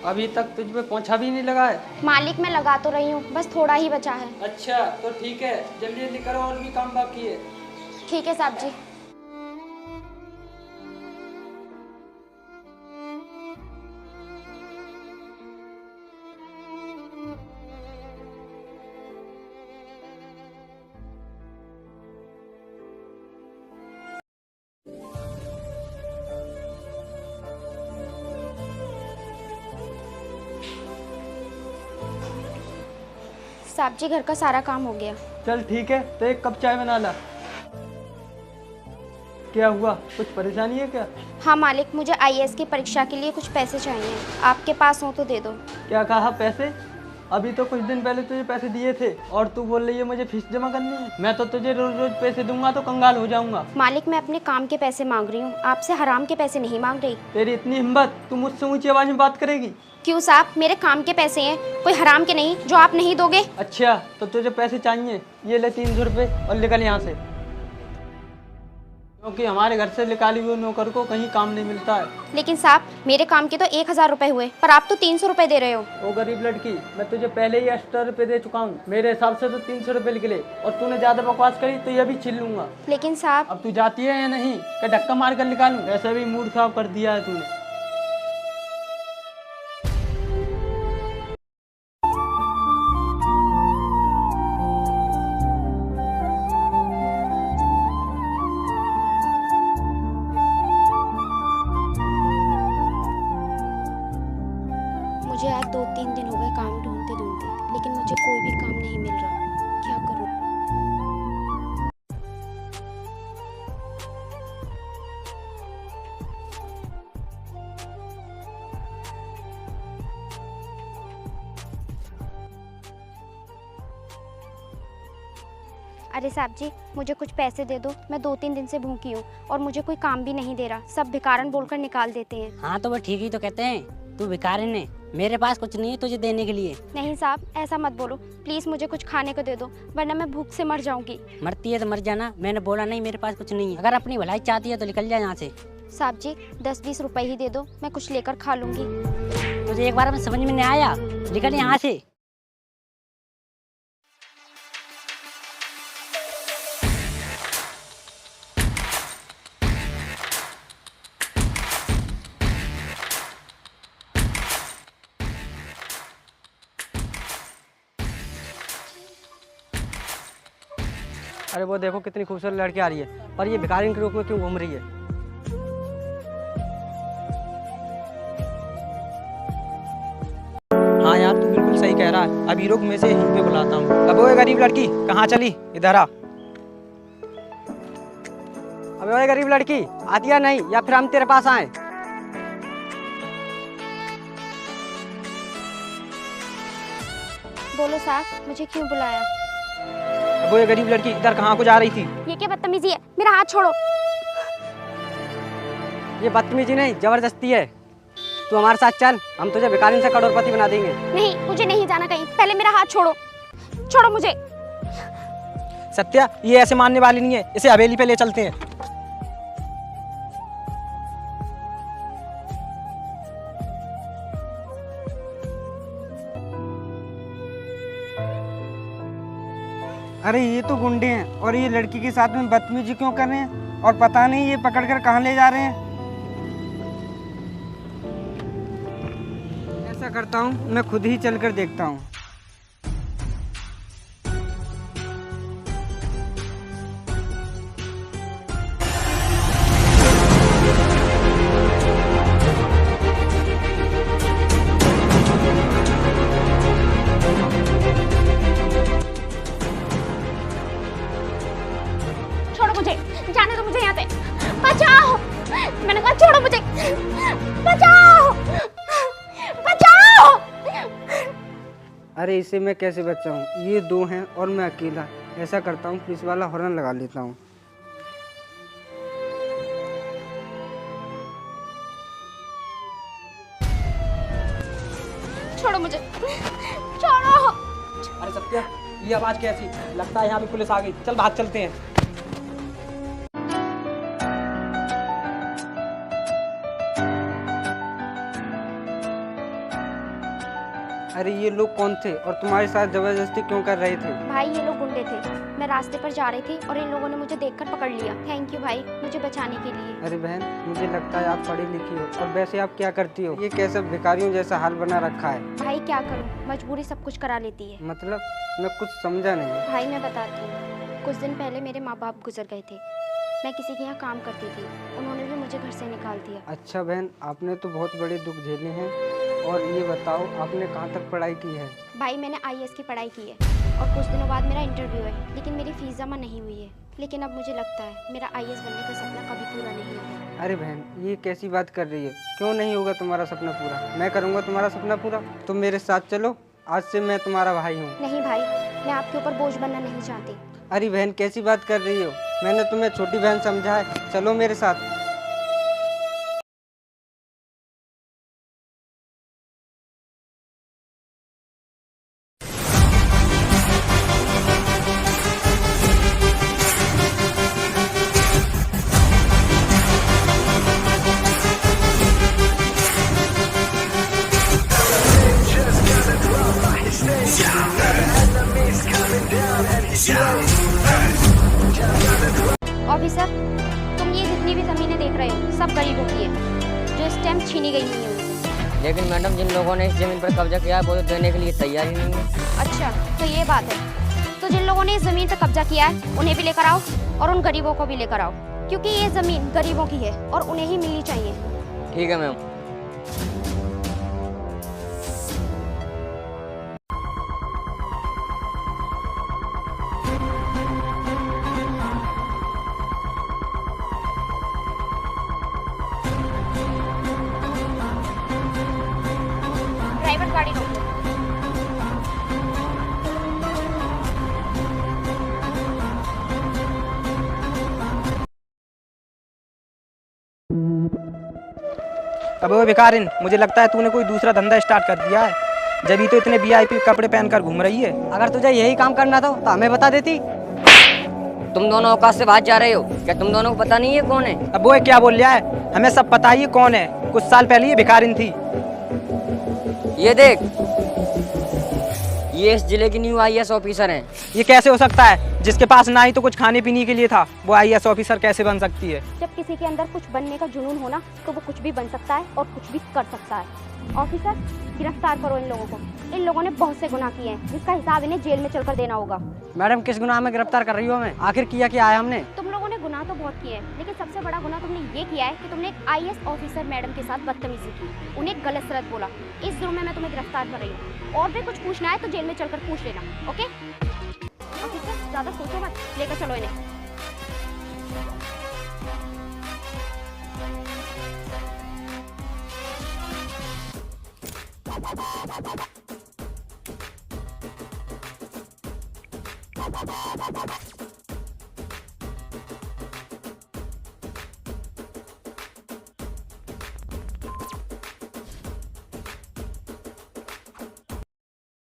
अभी तक तुझ पे पोंछा भी नहीं लगा है। मालिक मैं लगा तो रही हूँ, बस थोड़ा ही बचा है। अच्छा तो ठीक है, जल्दी जल्दी करो, और भी काम बाकी है। ठीक है साहब जी। साहब जी घर का सारा काम हो गया। चल ठीक है, तो एक कप चाय बना ला। क्या हुआ, कुछ परेशानी है क्या? हाँ मालिक, मुझे आईएएस की परीक्षा के लिए कुछ पैसे चाहिए, आपके पास हो तो दे दो। क्या कहा, पैसे? अभी तो कुछ दिन पहले तुझे पैसे दिए थे और तू बोल रही है मुझे फीस जमा करनी है। मैं तो तुझे रोज रोज पैसे दूंगा तो कंगाल हो जाऊंगा। मालिक मैं अपने काम के पैसे मांग रही हूँ, आपसे हराम के पैसे नहीं मांग रही। तेरी इतनी हिम्मत, तू मुझसे ऊंची आवाज में बात करेगी? क्यों साहब, मेरे काम के पैसे हैं, कोई हराम के नहीं जो आप नहीं दोगे। अच्छा तो तुझे पैसे चाहिए, ये ले 300 रुपये और निकल यहाँ से, क्योंकि हमारे घर से निकाली हुई नौकर को कहीं काम नहीं मिलता है। लेकिन साहब मेरे काम के तो 1000 रुपए हुए, पर आप तो 300 रुपए दे रहे हो। ओ गरीब लड़की, मैं तुझे पहले ही 80 रुपये दे चुका हूँ। मेरे हिसाब से तो 300 रुपये निकले, और तूने ज्यादा बकवास करी तो ये भी छीन लूंगा। लेकिन साहब अब तू जाती है या नहीं, कि धक्का मार कर निकालूं? ऐसे भी मूड खराब कर दिया है तूने। मुझे आज 2-3 दिन हो गए काम ढूंढते ढूंढते, लेकिन मुझे कोई भी काम नहीं मिल रहा, क्या करूं? अरे साहब जी मुझे कुछ पैसे दे दो, मैं 2-3 दिन से भूखी हूँ और मुझे कोई काम भी नहीं दे रहा, सब भिखारन बोलकर निकाल देते हैं। हाँ तो वो ठीक ही तो कहते हैं, तू भिखारी है, मेरे पास कुछ नहीं है तुझे देने के लिए। नहीं साहब ऐसा मत बोलो, प्लीज मुझे कुछ खाने को दे दो, वरना मैं भूख से मर जाऊंगी। मरती है तो मर जाना, मैंने बोला नहीं मेरे पास कुछ नहीं है। अगर अपनी भलाई चाहती है तो निकल जा यहाँ से। साहब जी 10-20 रुपए ही दे दो, मैं कुछ लेकर खा लूंगी। तुझे एक बार में समझ में नहीं आया, निकल यहाँ से। अरे वो देखो कितनी खूबसूरत लड़की आ रही है, पर ये भिखारी के रूप में क्यों घूम रही है? हाँ यार तू बिल्कुल सही कह रहा है, अभी रुक मैं से यहीं पे बुलाता हूँ। अब ओए गरीब लड़की, कहाँ चली, इधर आ। अबे ओए गरीब लड़की, आती या नहीं, या फिर हम तेरे पास आए? बोलो साहब मुझे क्यों बुलाया? अब ओए गरीब लड़की, इधर कहाँ को जा रही थी? ये क्या बदतमीजी है, मेरा हाथ छोड़ो। ये बदतमीजी नहीं, जबरदस्ती है। तू हमारे साथ चल, हम तुझे भिखारी से करोड़पति बना देंगे। नहीं मुझे नहीं जाना कहीं, पहले मेरा हाथ छोड़ो, छोड़ो मुझे। सत्या ये ऐसे मानने वाली नहीं है, इसे हवेली पे ले चलते हैं। अरे ये तो गुंडे हैं और ये लड़की के साथ में बदतमीजी क्यों कर रहे हैं, और पता नहीं ये पकड़कर कहाँ ले जा रहे हैं। ऐसा करता हूँ मैं खुद ही चलकर देखता हूँ। छोड़ो मुझे, जाने दो मुझे यहाँ से, बचाओ, मैंने कहा छोड़ो मुझे, बचाओ बचाओ। अरे इसे मैं कैसे बचाऊँ, ये दो हैं और मैं अकेला। ऐसा करता हूँ पुलिस वाला हॉर्न लगा लेता हूँ। छोड़ो मुझे, छोड़ो। अरे सत्या ये आवाज कैसी, लगता है यहाँ पे पुलिस आ गई, चल भाग चलते हैं। अरे ये लोग कौन थे और तुम्हारे साथ जबरदस्ती क्यों कर रहे थे? भाई ये लोग गुंडे थे। मैं रास्ते पर जा रही थी और इन लोगों ने मुझे देखकर पकड़ लिया। थैंक यू भाई मुझे बचाने के लिए। अरे बहन, मुझे लगता है आप पढ़ी लिखी हो, और वैसे आप क्या करती हो? ये कैसे भिखारियों जैसा हाल बना रखा है? भाई क्या करूँ, मजबूरी सब कुछ करा लेती है। मतलब मैं कुछ समझा नहीं। भाई मैं बताती हूँ, कुछ दिन पहले मेरे माँ बाप गुजर गए थे। मैं किसी के यहाँ काम करती थी, उन्होंने भी मुझे घर से निकाल दिया। अच्छा बहन, आपने तो बहुत बड़े दुख झेले हैं। और ये बताओ, आपने कहाँ तक पढ़ाई की है? भाई मैंने IAS की पढ़ाई की है और कुछ दिनों बाद मेरा इंटरव्यू है, लेकिन मेरी फीस जमा नहीं हुई है। लेकिन अब मुझे लगता है मेरा IAS बनने का सपना कभी पूरा नहीं होगा। अरे बहन, ये कैसी बात कर रही है? क्यों नहीं होगा तुम्हारा सपना पूरा? मैं करूँगा तुम्हारा सपना पूरा। तुम मेरे साथ चलो, आज से मैं तुम्हारा भाई हूँ। नहीं भाई, मैं आपके ऊपर बोझ बनना नहीं चाहती। अरे बहन, कैसी बात कर रही हो? मैंने तुम्हें छोटी बहन समझा है। चलो मेरे साथ। ऑफिसर, तुम ये जितनी भी ज़मीनें देख रहे हो सब गरीबों की है, जो इस टाइम छीनी गई हुई है उनसे। लेकिन मैडम, जिन लोगों ने इस जमीन पर कब्जा किया है वो तो देने के लिए तैयार ही नहीं है। अच्छा तो ये बात है। तो जिन लोगों ने इस ज़मीन पर कब्जा किया है उन्हें भी लेकर आओ और उन गरीबों को भी लेकर आओ, क्योंकि ये ज़मीन गरीबों की है और उन्हें ही मिलनी चाहिए। ठीक है मैम। ड्राइवर गाड़ी रोको। अबे ओए भिखारिन, मुझे लगता है तूने कोई दूसरा धंधा स्टार्ट कर दिया है, जब तो इतने VIP कपड़े पहनकर घूम रही है। अगर तुझे यही काम करना था तो हमें बता देती। तुम दोनों औकात से बाहर जा रहे हो क्या? तुम दोनों को पता नहीं है कौन है? अब वो क्या बोल रहा है? हमें सब पता ही है कौन है। कुछ साल पहले ये भिखारिन थी। ये देख, ये इस जिले की न्यू IAS ऑफिसर हैं। ये कैसे हो सकता है? जिसके पास ना ही तो कुछ खाने पीने के लिए था, वो IAS ऑफिसर कैसे बन सकती है? जब किसी के अंदर कुछ बनने का जुनून हो ना, तो वो कुछ भी बन सकता है और कुछ भी कर सकता है। ऑफिसर, गिरफ्तार करो इन लोगों को। इन लोगों ने बहुत से गुनाह किए हैं, जिसका हिसाब इन्हें जेल में चलकर देना होगा। मैडम, किस गुनाह में गिरफ्तार कर रही हो हमें? आखिर किया क्या है हमने? तुम लोगों ने गुनाह तो बहुत किए हैं, लेकिन सबसे बड़ा गुनाह तुमने ये किया है कि तुमने एक IAS ऑफिसर मैडम के साथ बदतमीजी की, उन्हें गलत सलत बोला। इस जुर्म में मैं तुम्हें गिरफ्तार कर रही हूँ। और भी कुछ पूछना है तो जेल में चलकर पूछ लेना। ओके ऑफिसर, ज़्यादा सोचो मत, लेकर चलो इन्हें।